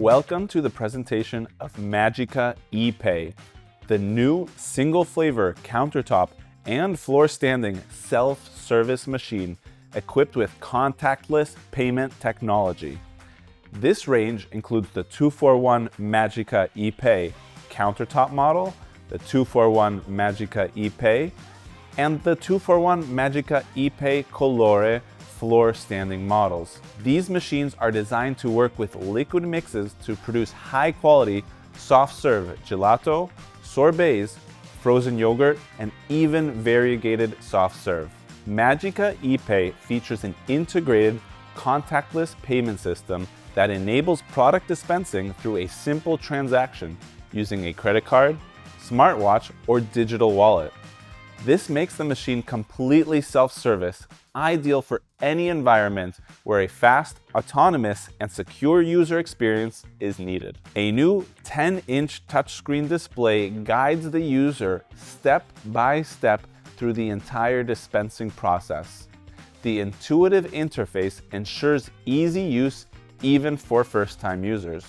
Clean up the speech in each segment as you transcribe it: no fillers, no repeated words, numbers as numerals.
Welcome to the presentation of Magica E-PAY, the new single-flavor countertop and floor-standing self-service machine equipped with contactless payment technology. This range includes the 241 Magica E-PAY countertop model, the 241 Magica E-PAY, and the 241 Magica E-PAY Colore floor-standing models. These machines are designed to work with liquid mixes to produce high-quality soft serve gelato, sorbets, frozen yogurt, and even variegated soft serve. Magica E-PAY features an integrated contactless payment system that enables product dispensing through a simple transaction using a credit card, smartwatch, or digital wallet. This makes the machine completely self-service, ideal for any environment where a fast, autonomous, and secure user experience is needed. A new 10-inch touchscreen display guides the user step by step through the entire dispensing process. The intuitive interface ensures easy use even for first-time users.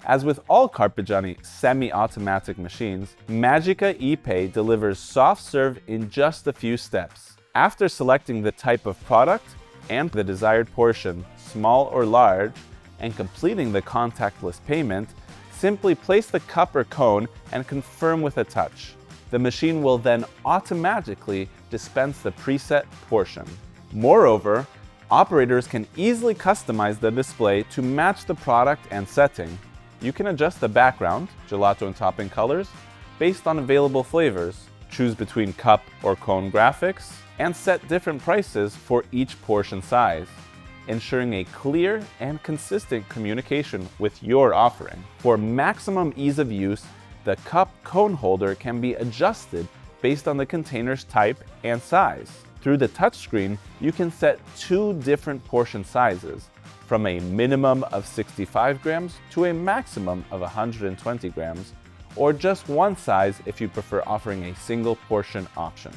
As with all Carpigiani semi-automatic machines, Magica E-PAY delivers soft serve in just a few steps. After selecting the type of product and the desired portion, small or large, and completing the contactless payment, simply place the cup or cone and confirm with a touch. The machine will then automatically dispense the preset portion. Moreover, operators can easily customize the display to match the product and setting. You can adjust the background, gelato and topping colors, based on available flavors, choose between cup or cone graphics, and set different prices for each portion size, ensuring a clear and consistent communication with your offering. For maximum ease of use, the cup cone holder can be adjusted based on the container's type and size. Through the touchscreen, you can set two different portion sizes, from a minimum of 65 grams to a maximum of 120 grams, or just one size if you prefer offering a single portion option.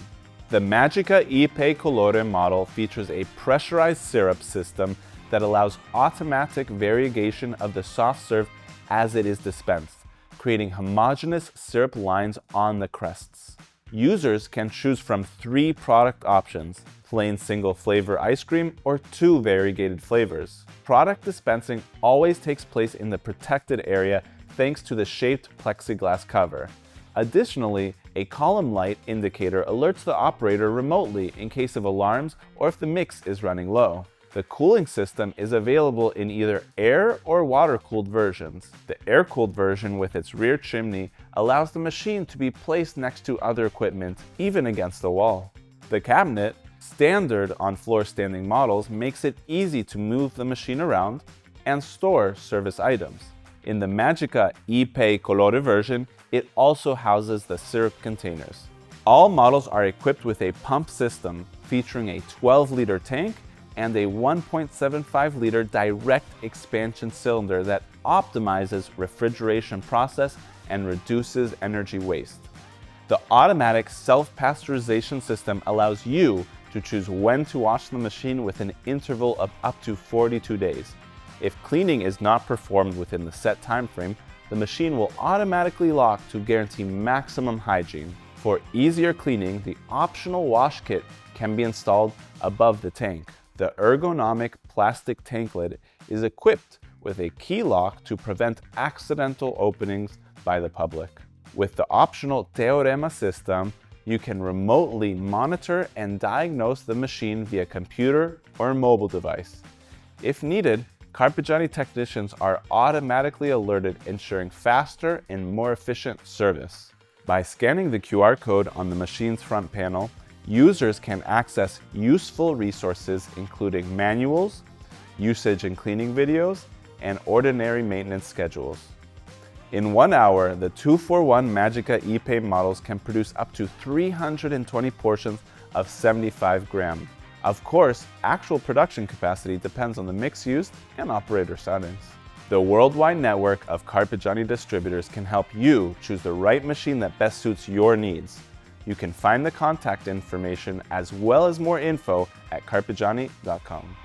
The Magica E-PAY Colore model features a pressurized syrup system that allows automatic variegation of the soft serve as it is dispensed, creating homogeneous syrup lines on the crests. Users can choose from 3 product options: plain single flavor ice cream or 2 variegated flavors. Product dispensing always takes place in the protected area thanks to the shaped plexiglass cover. Additionally, a column light indicator alerts the operator remotely in case of alarms or if the mix is running low. The cooling system is available in either air or water-cooled versions. The air-cooled version with its rear chimney allows the machine to be placed next to other equipment, even against the wall. The cabinet, standard on floor-standing models, makes it easy to move the machine around and store service items. In the Magica E-PAY Colore version, it also houses the syrup containers. All models are equipped with a pump system featuring a 12-liter tank and a 1.75-liter direct expansion cylinder that optimizes refrigeration process and reduces energy waste. The automatic self-pasteurization system allows you to choose when to wash the machine with an interval of up to 42 days. If cleaning is not performed within the set time frame, the machine will automatically lock to guarantee maximum hygiene. For easier cleaning, the optional wash kit can be installed above the tank. The ergonomic plastic tank lid is equipped with a key lock to prevent accidental openings by the public. With the optional Teorema system, you can remotely monitor and diagnose the machine via computer or mobile device. If needed, Carpigiani technicians are automatically alerted, ensuring faster and more efficient service. By scanning the QR code on the machine's front panel, users can access useful resources including manuals, usage and cleaning videos, and ordinary maintenance schedules. In 1 hour, the 241 Magica E-PAY models can produce up to 320 portions of 75 grams. Of course, actual production capacity depends on the mix used and operator settings. The worldwide network of Carpigiani distributors can help you choose the right machine that best suits your needs. You can find the contact information as well as more info at carpigiani.com.